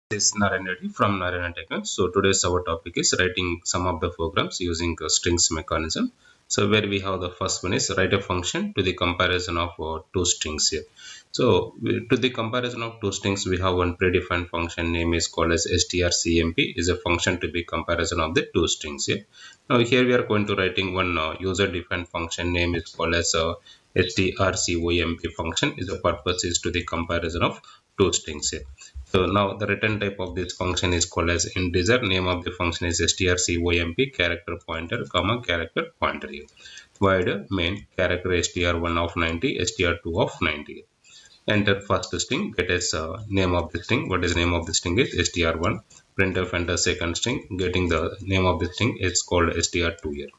This is Narayana Reddy from Narayana Techniques. So today's our topic is writing some of the programs using strings mechanism. So where we have the first one is write a function to the comparison of two strings here. So to the comparison of two strings, we have one predefined function name is called as strcmp is a function to be comparison of the two strings here. Now here we are going to writing one user defined function name is called as strcomp function is the purpose is to the comparison of two strings here. So now the return type of this function is called as integer. Name of the function is strcomp character pointer comma character pointer here. Void main character str1 of 90 str2 of 90. Enter first string, get as name of the string. What is name of the string is str1. Printf enter second string, getting the name of the string is called str2 here.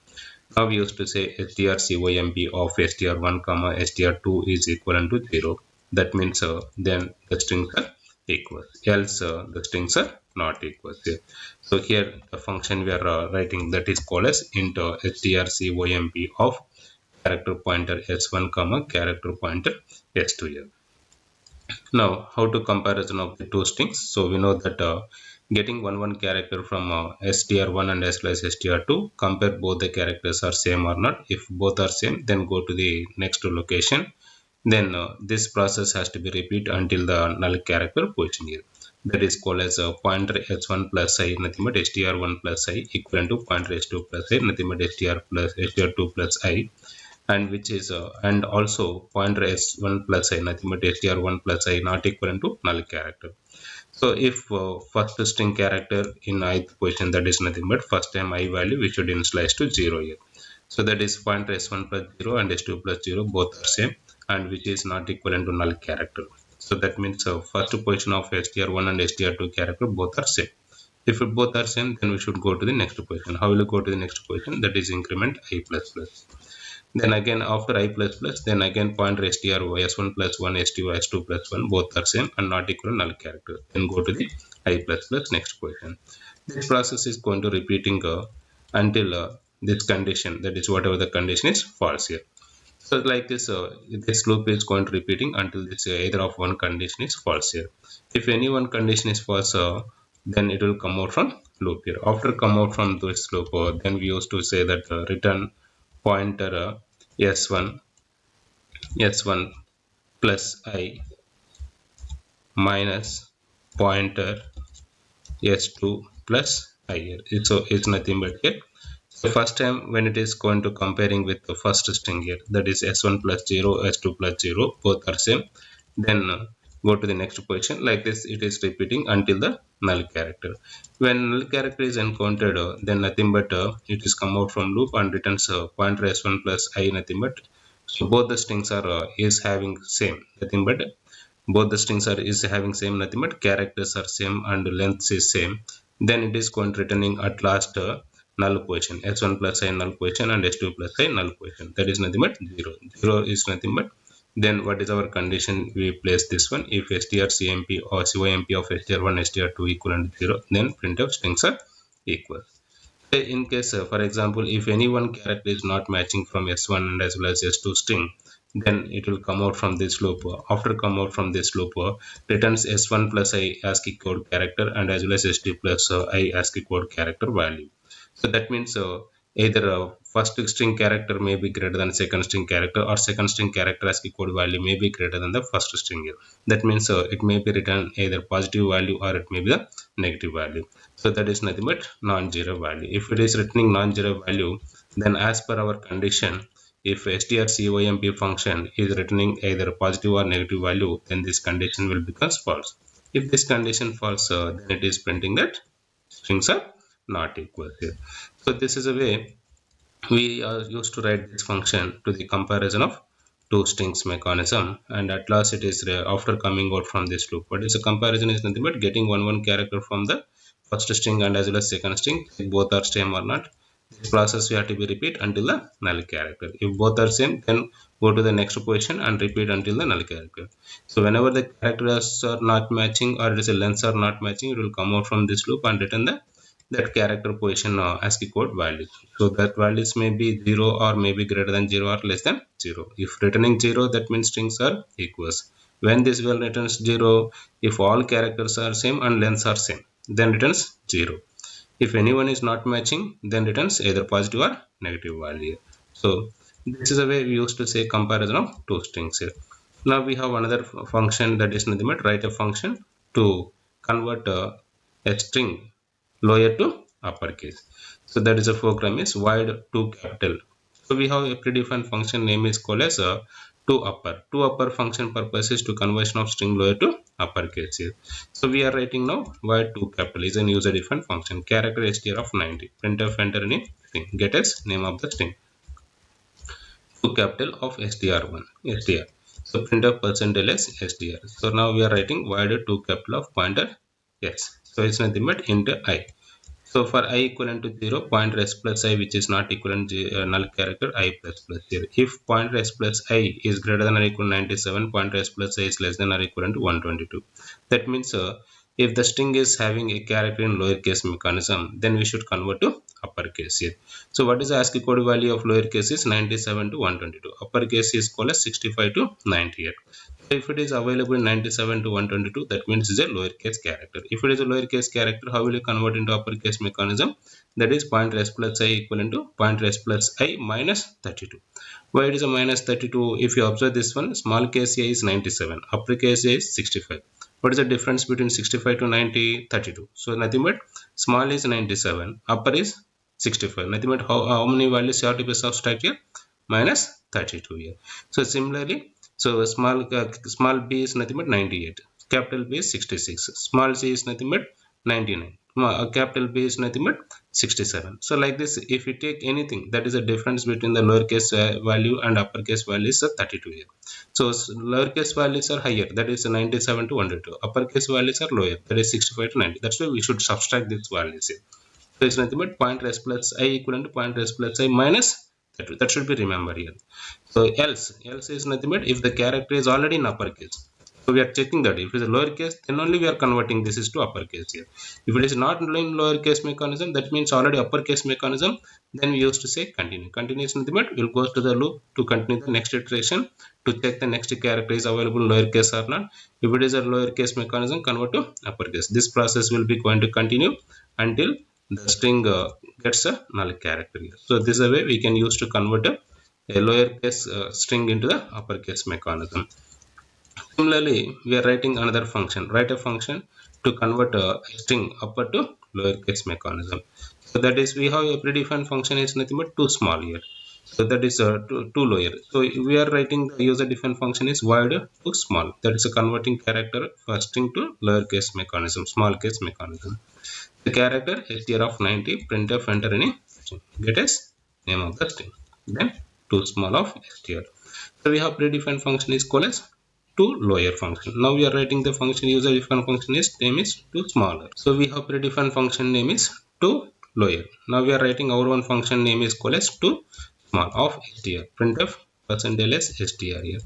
Now we used to say strcomp of str1 comma str2 is equivalent to 0. That means then the strings are equals, else the strings are not equals here. So here the function we are writing that is called as int strcomp of character pointer s1 comma character pointer s2 here. Now how to comparison of the two strings. So we know that getting one character from str1 and as well as str2, compare both the characters are same or not. If both are same, then go to the next location. Then this process has to be repeat until the null character position here. That is called as pointer s1 plus I nothing but str1 plus I equivalent to pointer s2 plus I nothing but str2 plus I, and which is and also pointer s1 plus I nothing but str1 plus I not equivalent to null character. So if first string character in ith position, that is nothing but first time I value we should initialize to 0 here. So that is pointer s1 plus 0 and s2 plus 0 both are same, and which is not equivalent to null character. So that means first position of str1 and str2 character both are same. If both are same, then we should go to the next position. How will you go to the next position? That is increment I plus plus. Then again after I plus plus, then again pointer str s1 plus 1 s2 s2 plus 1 both are same and not equal to null character. Then go to the I plus plus next position. This process is going to repeating until this condition, that is whatever the condition is false here. So like this this loop is going to repeating until this either of one condition is false here. If any one condition is false, then it will come out from loop here. After come out from this loop, then we used to say that return pointer s1 plus I minus pointer s2 plus I here. So it's nothing but here. So first time when it is going to comparing with the first string here, that is s1 plus 0 s2 plus 0 both are same, then go to the next position. Like this it is repeating until the null character. When null character is encountered, then nothing but it is come out from loop and returns pointer s1 plus I nothing but, so both the strings are is having same nothing but, both the strings are is having same nothing but characters are same and length is same, then it is going to returning at last null position s1 plus I null position and s2 plus I null position, that is nothing but 0 is nothing but, then what is our condition? We place this one. If strcmp or comp of str1 str2 equivalent to 0, then printf strings are equal. In case for example, if any one character is not matching from s1 and as well as s2 string, then it will come out from this loop. After come out from this loop, returns s1 plus I ASCII code character and as well as s2 plus I ASCII code character value. So that means either first string character may be greater than second string character, or second string character ASCII code value may be greater than the first string here. That means it may be written either positive value or it may be the negative value. So that is nothing but non-zero value. If it is returning non-zero value, then as per our condition, if strcomp function is returning either positive or negative value, then this condition will become false. If this condition false, then it is printing that strings are not equal here. So this is a way we are used to write this function to the comparison of two strings mechanism, and at last it is after coming out from this loop. What is a comparison is nothing but getting one character from the first string and as well as second string, if both are same or not. This process we have to be repeat until the null character. If both are same, then go to the next position and repeat until the null character. So whenever the characters are not matching or it is a lengths are not matching, it will come out from this loop and return the that character position ASCII code values. So that values may be 0 or may be greater than 0 or less than 0. If returning 0, that means strings are equals. When this will returns 0 if all characters are same and lengths are same, then returns 0. If anyone is not matching, then returns either positive or negative value. So this is a way we used to say comparison of two strings here. Now we have another function, that is nothing but write a function to convert a string lower to uppercase. So that is a program is void to capital. So we have a predefined function name is called as to upper. To upper function purpose is to conversion of string lower to uppercase here. So we are writing now void to capital is an user defined function. Character str of 90. Printf enter any string. Get as name of the string. To capital of str1 str. So printf percentage s str. So now we are writing void to capital of pointer s. So it's nothing but int I. So for I equivalent to 0, pointer s plus I which is not equivalent null character I plus plus 0. If pointer s plus I is greater than or equal to 97, pointer s plus I is less than or equivalent to 122. That means if the string is having a character in lowercase mechanism, then we should convert to uppercase here. So what is the ASCII code value of lowercase is 97 to 122. Uppercase is called as 65 to 98. So if it is available in 97 to 122, that means it's a lowercase character. If it is a lowercase character, how will you convert into uppercase mechanism? That is pointer s plus I equivalent to pointer s plus I minus 32. Why it is a minus 32? If you observe this one, small case A is 97, uppercase A is 65. What is the difference between 65 to 90? 32. So nothing but small is 97, upper is 65. Nothing but how many values you have to be subtract here? Minus 32 here. So similarly, so small b is nothing but 98, capital B is 66, small c is nothing but 99, capital B is nothing but 67. So like this, if you take anything, that is a difference between the lowercase value and uppercase value is 32 here. So lowercase values are higher, that is 97 to 102. Uppercase values are lower, that is 65 to 90. That's why we should subtract these values here. So it's nothing but pointer s plus I equivalent to pointer s plus I minus 32. That should be remembered here. So else is nothing but if the character is already in uppercase. So we are checking that if it is a lowercase, then only we are converting this is to uppercase here. If it is not in lowercase mechanism, that means already uppercase mechanism, then we used to say continue. Continue is nothing but we'll go to the loop to continue the next iteration to check the next character is available in lowercase or not. If it is a lowercase mechanism, convert to uppercase. This process will be going to continue until the string gets a null character here. So this is a way we can use to convert a lowercase string into the uppercase mechanism. Similarly, we are writing another function. Write a function to convert a string upper to lowercase mechanism. So that is we have a predefined function is nothing but too small here. So that is too lower. So we are writing the user defined function is void to small. That is a converting character for string to lowercase mechanism, small case mechanism. The character str of 90, printf enter any string. Get as name of the string. Then too small of str. So we have predefined function is called as to lower function. Now we are writing the function user defined function is name is to smaller. So we have predefined function name is to lower. Now we are writing our one function name is called as to small of str. Printf percentage s str here.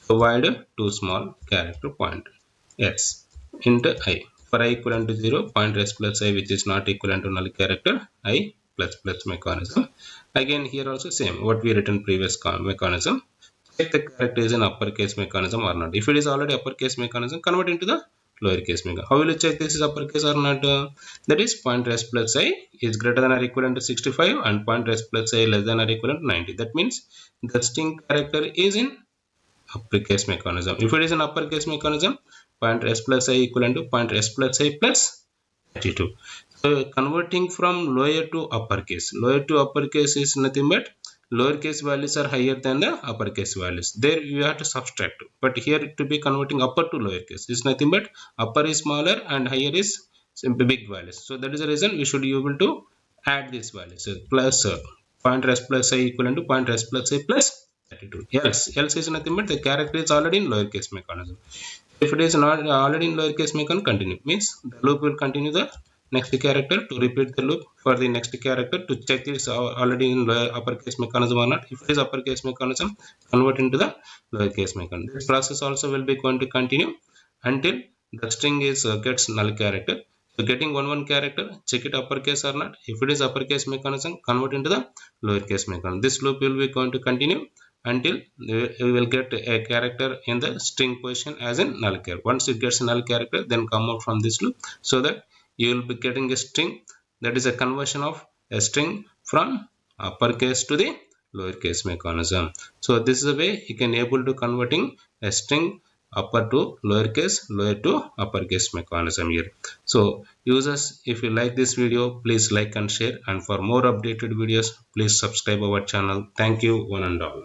So void to small character pointer s into I. For I equivalent to 0, pointer s plus I which is not equivalent to null character I plus plus mechanism. Again here also same what we written previous mechanism. Check the character is an uppercase mechanism or not. If it is already uppercase mechanism, convert into the lowercase mechanism. How will you check this is uppercase or not? That is pointer s plus I is greater than or equivalent to 65 and pointer s plus I less than or equivalent to 90. That means the string character is in uppercase mechanism. If it is an uppercase mechanism, pointer s plus I equivalent to pointer s plus I plus 32. So converting from lower to uppercase. Lower to uppercase is nothing but lowercase values are higher than the uppercase values. There you have to subtract. But here to be converting upper to lowercase is nothing but upper is smaller and higher is big values. So that is the reason we should be able to add these values. So plus pointer s plus I equivalent to pointer s plus I plus 32. Else is nothing but the character is already in lowercase mechanism. If it is not already in lowercase mechanism, continue means the loop will continue the next character to repeat the loop for the next character to check it's already in uppercase mechanism or not. If it is uppercase mechanism, convert into the lowercase mechanism. This process also will be going to continue until the string is gets null character. So getting one character, check it uppercase or not. If it is uppercase mechanism, convert into the lowercase mechanism. This loop will be going to continue until we will get a character in the string position as in null character. Once it gets a null character, then come out from this loop, so that you will be getting a string that is a conversion of a string from uppercase to the lowercase mechanism. So this is a way you can able to converting a string upper to lowercase, lower to uppercase mechanism here. So users, if you like this video, please like and share, and for more updated videos, please subscribe our channel. Thank you one and all.